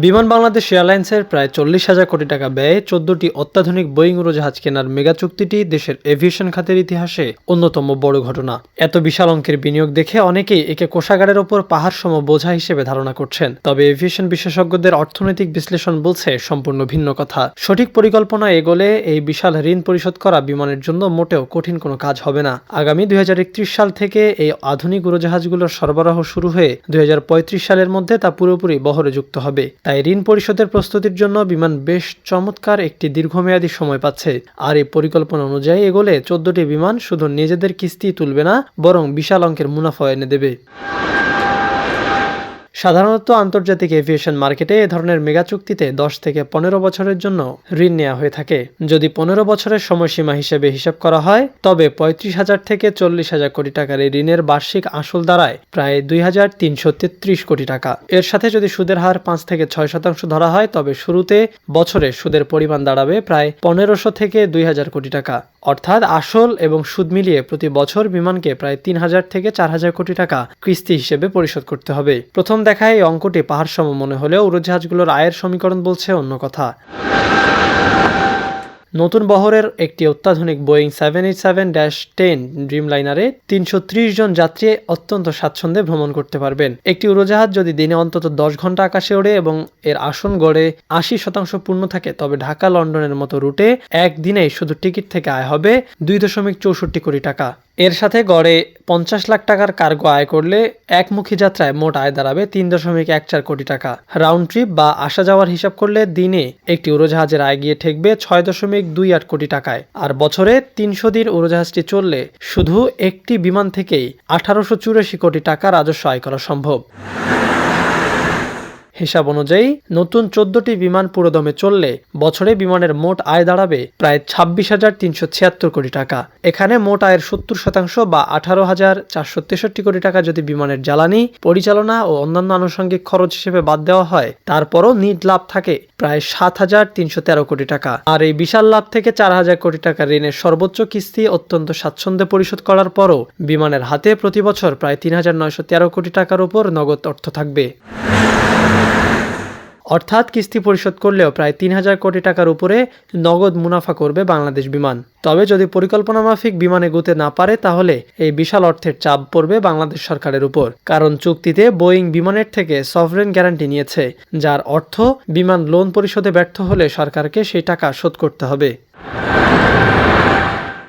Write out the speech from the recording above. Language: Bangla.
বিমান বাংলাদেশ এয়ারলাইন্সের প্রায় 40,000 কোটি টাকা ব্যয়ে 14টি অত্যাধুনিক বোয়িং উড়োজাহাজ কেনার মেগা চুক্তিটি দেশের এভিয়েশন খাতের ইতিহাসে অন্যতম বড় ঘটনা। এত বিশাল অঙ্কের বিনিয়োগ দেখে অনেকেই একে কোষাগারের ওপর পাহাড়সম বোঝা হিসেবে ধারণা করছেন। তবে এভিয়েশন বিশেষজ্ঞদের অর্থনৈতিক বিশ্লেষণ বলছে সম্পূর্ণ ভিন্ন কথা। সঠিক পরিকল্পনা এগোলে এই বিশাল ঋণ পরিশোধ করা বিমানের জন্য মোটেও কঠিন কোনো কাজ হবে না। আগামী 2031 সাল থেকে এই আধুনিক উড়োজাহাজগুলোর সরবরাহ শুরু হয়ে 2035 সালের মধ্যে তা পুরোপুরি বহরে যুক্ত হবে। তাই ঋণ পরিশোধের প্রস্তুতির জন্য বিমান বেশ চমৎকার একটি দীর্ঘমেয়াদী সময় পাচ্ছে। আর এই পরিকল্পনা অনুযায়ী এগোলে 14টি বিমান শুধু নিজেদের কিস্তি তুলবে না, বরং বিশাল অঙ্কের মুনাফা এনে দেবে। সাধারণত আন্তর্জাতিক এভিয়েশন মার্কেটে এ ধরনের মেগা চুক্তিতে 10 থেকে 15 বছরের জন্য ঋণ নেওয়া হয়ে থাকে। যদি 15 বছরের সময়সীমা হিসেবে হিসাব করা হয়, তবে 35,000 থেকে 40,000 কোটি টাকার এই ঋণের বার্ষিক আসল দাঁড়ায় প্রায় 2,333 কোটি টাকা। এর সাথে যদি সুদের হার 5 থেকে 6% ধরা হয়, তবে শুরুতে বছরে সুদের পরিমাণ দাঁড়াবে প্রায় 1500 থেকে 2,000 কোটি টাকা। অর্থাৎ আসল এবং সুদ মিলিয়ে প্রতি বছর বিমানকে প্রায় 3,000 থেকে 4,000 কোটি টাকা কিস্তি হিসেবে পরিশোধ করতে হবে। প্রথম দেখায় এই অঙ্কটি পাহাড়সম মনে হলেও উড়োজাহাজগুলোর আয়ের সমীকরণ বলছে অন্য কথা। নতুন বহরের একটি অত্যাধুনিক বোয়িং 787-10 ড্রিমলাইনারে 330 জন যাত্রী অত্যন্ত স্বাচ্ছন্দ্যে ভ্রমণ করতে পারবেন। একটি উড়োজাহাজ যদি দিনে অন্তত 10 ঘন্টা আকাশে ওড়ে এবং এর আসন গড়ে 80% পূর্ণ থাকে, তবে ঢাকা লন্ডনের মতো রুটে একদিনেই শুধু টিকিট থেকে আয় হবে 2.64 কোটি টাকা। এর সাথে গড়ে 50 লাখ টাকার কার্গো আয় করলে একমুখী যাত্রায় মোট আয় দাঁড়াবে 3.14 কোটি টাকা। রাউন্ড ট্রিপ বা আসা যাওয়ার হিসাব করলে দিনে একটি উড়োজাহাজের আয় গিয়ে ঠেকবে 6.28 কোটি টাকায়। আর বছরে 300 দিন উড়োজাহাজটি চললে শুধু একটি বিমান থেকেই 1884 কোটি টাকা রাজস্ব আয় করা সম্ভব। হিসাব অনুযায়ী নতুন 14টি বিমান পুরোদমে চললে বছরে বিমানের মোট আয় দাঁড়াবে প্রায় 26,376 কোটি টাকা। এখানে মোট আয়ের 70% বা 18,463 কোটি টাকা যদি বিমানের জ্বালানি, পরিচালনা ও অন্যান্য আনুষঙ্গিক খরচ হিসেবে বাদ দেওয়া হয়, তারপরও নিট লাভ থাকে প্রায় 7,313 কোটি টাকা। আর এই বিশাল লাভ থেকে 4,000 কোটি টাকা ঋণের সর্বোচ্চ কিস্তি অত্যন্ত স্বাচ্ছন্দ্যে পরিশোধ করার পরও বিমানের হাতে প্রতি বছর প্রায় 3,913 কোটি টাকার উপর নগদ অর্থ থাকবে। অর্থাৎ কিস্তি পরিশোধ করলেও প্রায় 3,000 কোটি টাকার উপরে নগদ মুনাফা করবে বাংলাদেশ বিমান। তবে যদি পরিকল্পনা মাফিক বিমান এগোতে না পারে, তাহলে এই বিশাল অর্থের চাপ পড়বে বাংলাদেশ সরকারের উপর। কারণ চুক্তিতে বোয়িং বিমানের থেকে সভরেন গ্যারান্টি নিয়েছে, যার অর্থ বিমান লোন পরিশোধে ব্যর্থ হলে সরকারকে সেই টাকা শোধ করতে হবে।